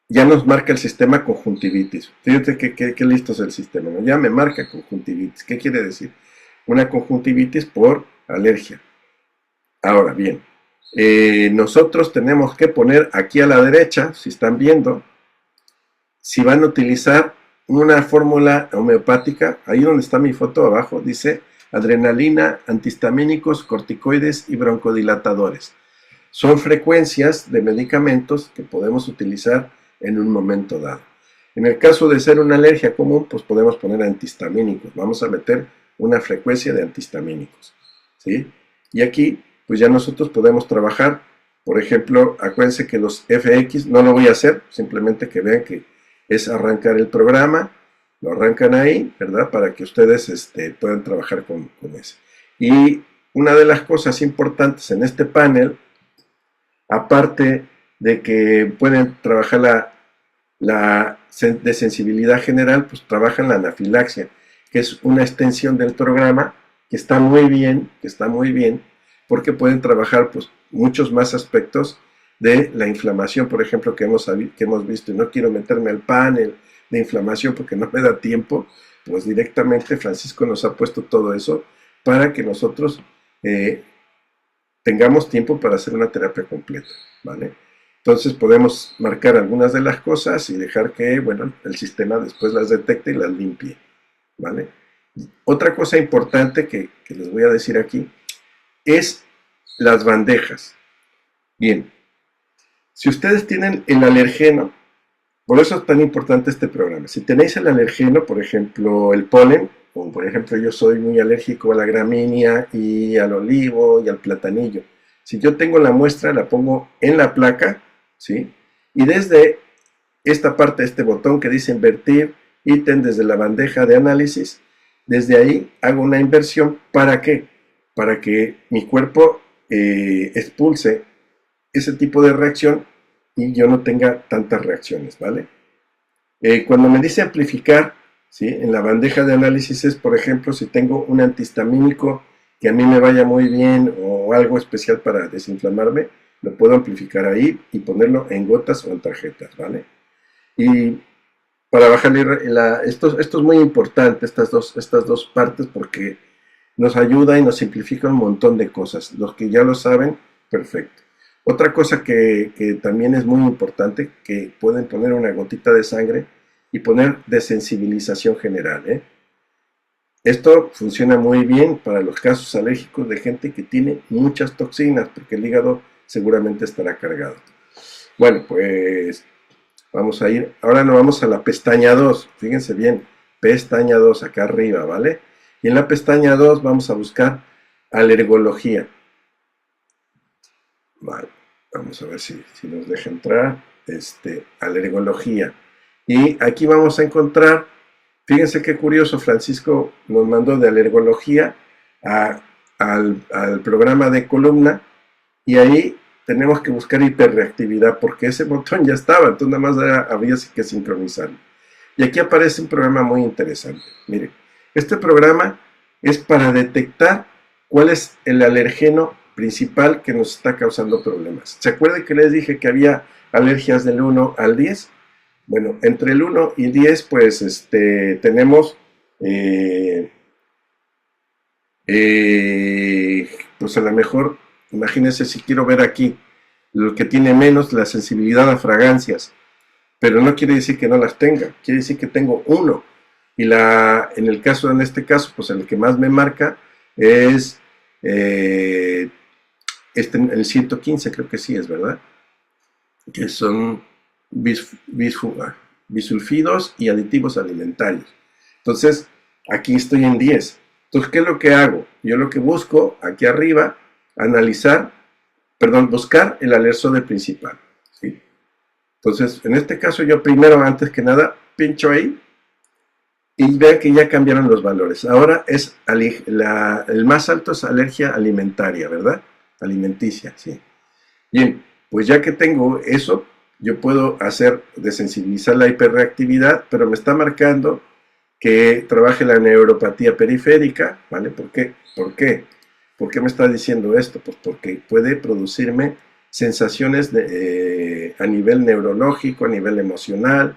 ya nos marca el sistema conjuntivitis. Fíjate qué listo es el sistema, ¿no? Ya me marca conjuntivitis. ¿Qué quiere decir? Una conjuntivitis por alergia. Ahora bien, nosotros tenemos que poner aquí a la derecha, si están viendo, si van a utilizar una fórmula homeopática, ahí donde está mi foto abajo, dice adrenalina, antihistamínicos, corticoides y broncodilatadores. Son frecuencias de medicamentos que podemos utilizar en un momento dado. En el caso de ser una alergia común, pues podemos poner antihistamínicos. Vamos a meter una frecuencia de antihistamínicos, ¿sí? Y aquí, pues ya nosotros podemos trabajar, por ejemplo, acuérdense que los FX, no lo voy a hacer, simplemente que vean que es arrancar el programa, lo arrancan ahí, ¿verdad? Para que ustedes puedan trabajar con ese. Y una de las cosas importantes en este panel, aparte de que pueden trabajar la de sensibilidad general, pues trabajan la anafilaxia, que es una extensión del programa que está muy bien, porque pueden trabajar pues muchos más aspectos de la inflamación, por ejemplo, que hemos visto, y no quiero meterme al panel de inflamación porque no me da tiempo, pues directamente Francisco nos ha puesto todo eso para que nosotros tengamos tiempo para hacer una terapia completa, ¿vale? Entonces podemos marcar algunas de las cosas y dejar que, bueno, el sistema después las detecte y las limpie, ¿vale? Otra cosa importante que les voy a decir aquí es las bandejas. Bien, si ustedes tienen el alergeno, por eso es tan importante este programa. Si tenéis el alergeno, por ejemplo, el polen, o por ejemplo yo soy muy alérgico a la gramínea y al olivo y al platanillo. Si yo tengo la muestra, la pongo en la placa, ¿sí? Y desde esta parte, este botón que dice invertir, ítem desde la bandeja de análisis, desde ahí hago una inversión. ¿Para qué? Para que mi cuerpo expulse ese tipo de reacción y yo no tenga tantas reacciones, ¿vale? Cuando me dice amplificar, ¿sí? En la bandeja de análisis es, por ejemplo, si tengo un antihistamínico que a mí me vaya muy bien o algo especial para desinflamarme, lo puedo amplificar ahí y ponerlo en gotas o en tarjetas, ¿vale? Y para bajarle esto es muy importante, estas dos partes, porque nos ayuda y nos simplifica un montón de cosas. Los que ya lo saben, perfecto. Otra cosa que también es muy importante, que pueden poner una gotita de sangre y poner desensibilización general, ¿eh? Esto funciona muy bien para los casos alérgicos de gente que tiene muchas toxinas, porque el hígado seguramente estará cargado. Bueno, pues vamos a ir, ahora nos vamos a la pestaña 2, fíjense bien, pestaña 2 acá arriba, ¿vale? Y en la pestaña 2 vamos a buscar alergología. Vale, vamos a ver si nos deja entrar, alergología. Y aquí vamos a encontrar, fíjense qué curioso, Francisco nos mandó de alergología al programa de columna, y ahí tenemos que buscar hiperreactividad, porque ese botón ya estaba, entonces nada más había que sincronizarlo. Y aquí aparece un programa muy interesante. Miren, este programa es para detectar cuál es el alergeno principal que nos está causando problemas. ¿Se acuerdan que les dije que había alergias del 1 al 10? Bueno, entre el 1 y 10, pues tenemos pues a lo mejor, imagínense si quiero ver aquí lo que tiene menos, la sensibilidad a fragancias, pero no quiere decir que no las tenga, quiere decir que tengo 1. Y en este caso, pues el que más me marca es el 115, creo que sí es, ¿verdad? Que son bisulfidos y aditivos alimentarios. Entonces, aquí estoy en 10. Entonces, ¿qué es lo que hago? Yo lo que busco aquí arriba, buscar el alergeno principal, ¿sí? Entonces, en este caso yo primero, antes que nada, pincho ahí y vean que ya cambiaron los valores. Ahora es el más alto es alergia alimentaria, ¿verdad? Alimenticia, sí. Bien, pues ya que tengo eso, yo puedo desensibilizar la hiperreactividad, pero me está marcando que trabaje la neuropatía periférica, ¿vale? ¿Por qué? ¿Por qué? ¿Por qué me está diciendo esto? Pues porque puede producirme sensaciones a nivel neurológico, a nivel emocional,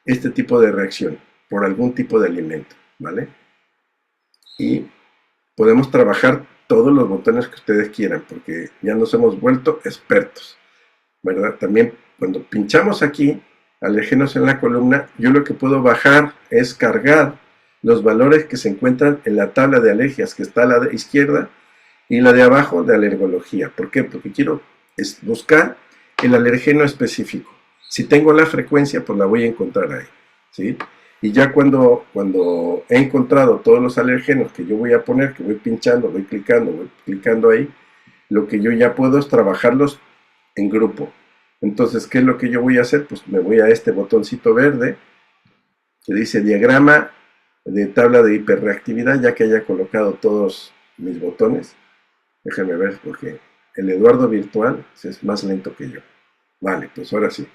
este tipo de reacción por algún tipo de alimento, ¿vale? Y podemos trabajar todos los botones que ustedes quieran, porque ya nos hemos vuelto expertos, ¿verdad? También cuando pinchamos aquí, alérgenos en la columna, yo lo que puedo bajar es cargar los valores que se encuentran en la tabla de alergias, que está a la izquierda, y la de abajo de alergología. ¿Por qué? Porque quiero buscar el alergeno específico. Si tengo la frecuencia, pues la voy a encontrar ahí, ¿sí? Y ya cuando he encontrado todos los alergenos que yo voy a poner, que voy pinchando, voy clicando ahí, lo que yo ya puedo es trabajarlos en grupo. Entonces, ¿qué es lo que yo voy a hacer? Pues me voy a este botoncito verde que dice diagrama de tabla de hiperreactividad, ya que haya colocado todos mis botones. Déjenme ver porque el Eduardo virtual es más lento que yo. Vale, pues ahora sí.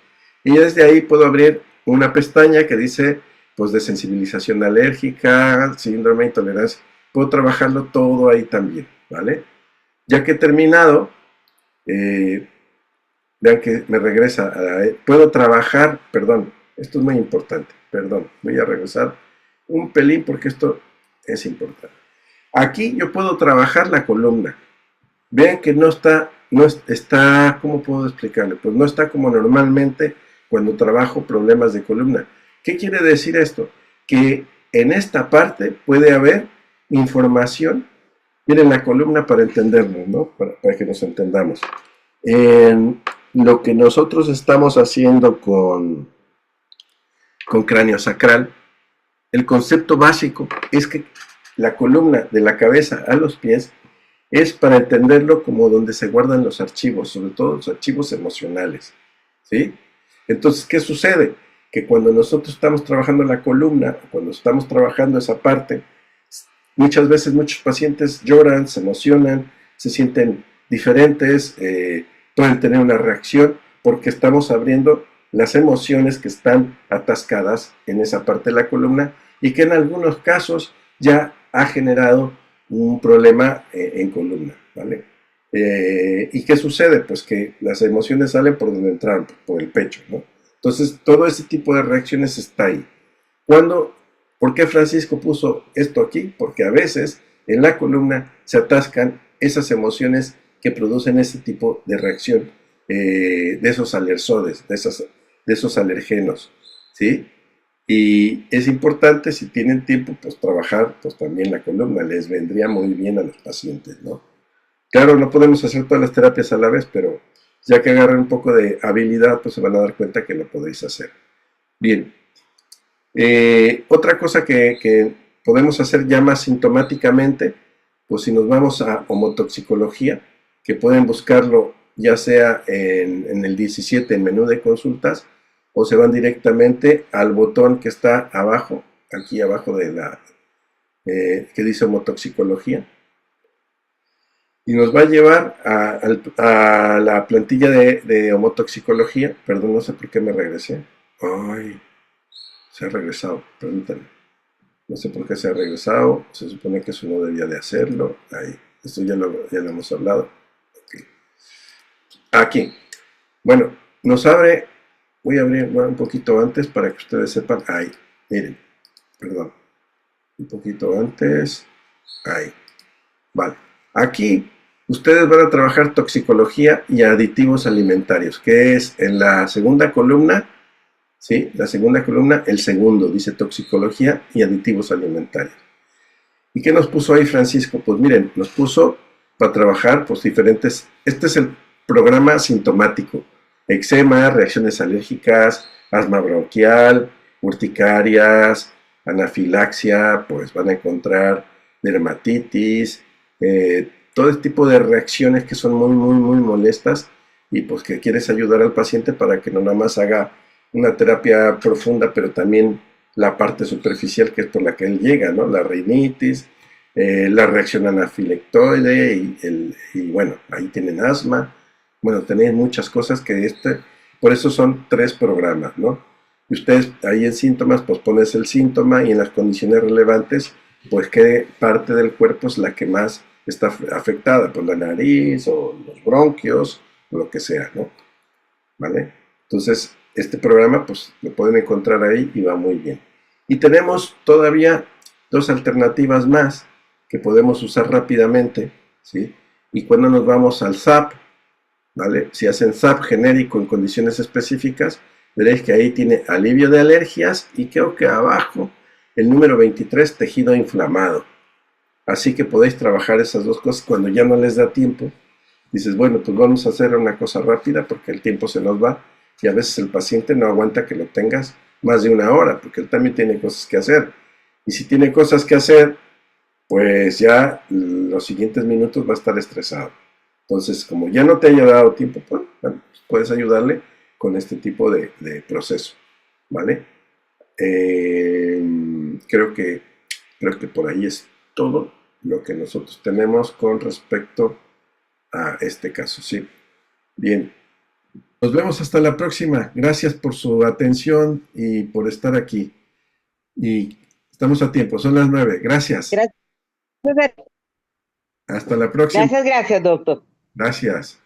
Y desde ahí puedo abrir una pestaña que dice pues de sensibilización alérgica, síndrome de intolerancia. Puedo trabajarlo todo ahí también, ¿vale? Ya que he terminado, vean que me regresa puedo trabajar, perdón, esto es muy importante, perdón, voy a regresar un pelín porque esto es importante. Aquí yo puedo trabajar la columna. Vean que no está, ¿cómo puedo explicarle? Pues no está como normalmente cuando trabajo problemas de columna. ¿Qué quiere decir esto? Que en esta parte puede haber información. Miren la columna para entenderlo, ¿no? Para que nos entendamos. En lo que nosotros estamos haciendo con cráneo sacral, el concepto básico es que la columna de la cabeza a los pies es para entenderlo como donde se guardan los archivos, sobre todo los archivos emocionales, ¿sí? Entonces, ¿qué sucede? Que cuando nosotros estamos trabajando la columna, cuando estamos trabajando esa parte, muchas veces muchos pacientes lloran, se emocionan, se sienten diferentes, pueden tener una reacción porque estamos abriendo las emociones que están atascadas en esa parte de la columna y que en algunos casos ya ha generado un problema en columna, ¿vale? ¿Y qué sucede? Pues que las emociones salen por donde entraron, por el pecho, ¿no? Entonces, todo ese tipo de reacciones está ahí. ¿Por qué Francisco puso esto aquí? Porque a veces en la columna se atascan esas emociones que producen ese tipo de reacción, de esos alerzodes, de esos alergenos, ¿sí? Y es importante, si tienen tiempo, pues trabajar pues también la columna, les vendría muy bien a los pacientes, ¿no? Claro, no podemos hacer todas las terapias a la vez, pero ya que agarren un poco de habilidad, pues se van a dar cuenta que lo podéis hacer. Bien. Otra cosa que podemos hacer ya más sintomáticamente, pues si nos vamos a homotoxicología, que pueden buscarlo ya sea en el 17 en menú de consultas, o se van directamente al botón que está abajo, aquí abajo de que dice homotoxicología, y nos va a llevar a la plantilla de homotoxicología. Perdón, no sé por qué me regresé. Ay, se ha regresado, permítanme. No sé por qué se ha regresado, se supone que eso no debía de hacerlo. Ahí, esto ya lo hemos hablado. Okay. Aquí, bueno, nos abre. Voy a abrir un poquito antes para que ustedes sepan. Ahí, miren, perdón. Un poquito antes. Ahí. Vale. Aquí ustedes van a trabajar toxicología y aditivos alimentarios, que es en la segunda columna, ¿sí? La segunda columna, el segundo, dice toxicología y aditivos alimentarios. ¿Y qué nos puso ahí Francisco? Pues miren, nos puso para trabajar pues diferentes. Este es el programa sintomático. Eczema, reacciones alérgicas, asma bronquial, urticarias, anafilaxia, pues van a encontrar dermatitis, todo este tipo de reacciones que son muy, muy, muy molestas, y pues que quieres ayudar al paciente para que no nada más haga una terapia profunda, pero también la parte superficial que es por la que él llega, ¿no? La rinitis, la reacción anafilectoide y bueno, ahí tienen asma. Bueno, tenéis muchas cosas que por eso son 3 programas, ¿no? Y ustedes ahí en síntomas, pues pones el síntoma y en las condiciones relevantes, pues qué parte del cuerpo es la que más está afectada, pues la nariz o los bronquios, o lo que sea, ¿no? ¿Vale? Entonces, este programa, pues lo pueden encontrar ahí y va muy bien. Y tenemos todavía 2 alternativas más que podemos usar rápidamente, ¿sí? Y cuando nos vamos al SAP, ¿vale? Si hacen SAP genérico en condiciones específicas, veréis que ahí tiene alivio de alergias y creo que abajo el número 23, tejido inflamado. Así que podéis trabajar esas 2 cosas cuando ya no les da tiempo. Dices, bueno, pues vamos a hacer una cosa rápida porque el tiempo se nos va y a veces el paciente no aguanta que lo tengas más de 1 hora porque él también tiene cosas que hacer. Y si tiene cosas que hacer, pues ya los siguientes minutos va a estar estresado. Entonces, como ya no te haya dado tiempo, pues, bueno, puedes ayudarle con este tipo de proceso, ¿vale? Creo que por ahí es todo lo que nosotros tenemos con respecto a este caso, ¿sí? Bien, nos vemos hasta la próxima. Gracias por su atención y por estar aquí. Y estamos a tiempo, son las 9. Gracias.
Gracias,
Hasta la próxima.
gracias, doctor.
Gracias.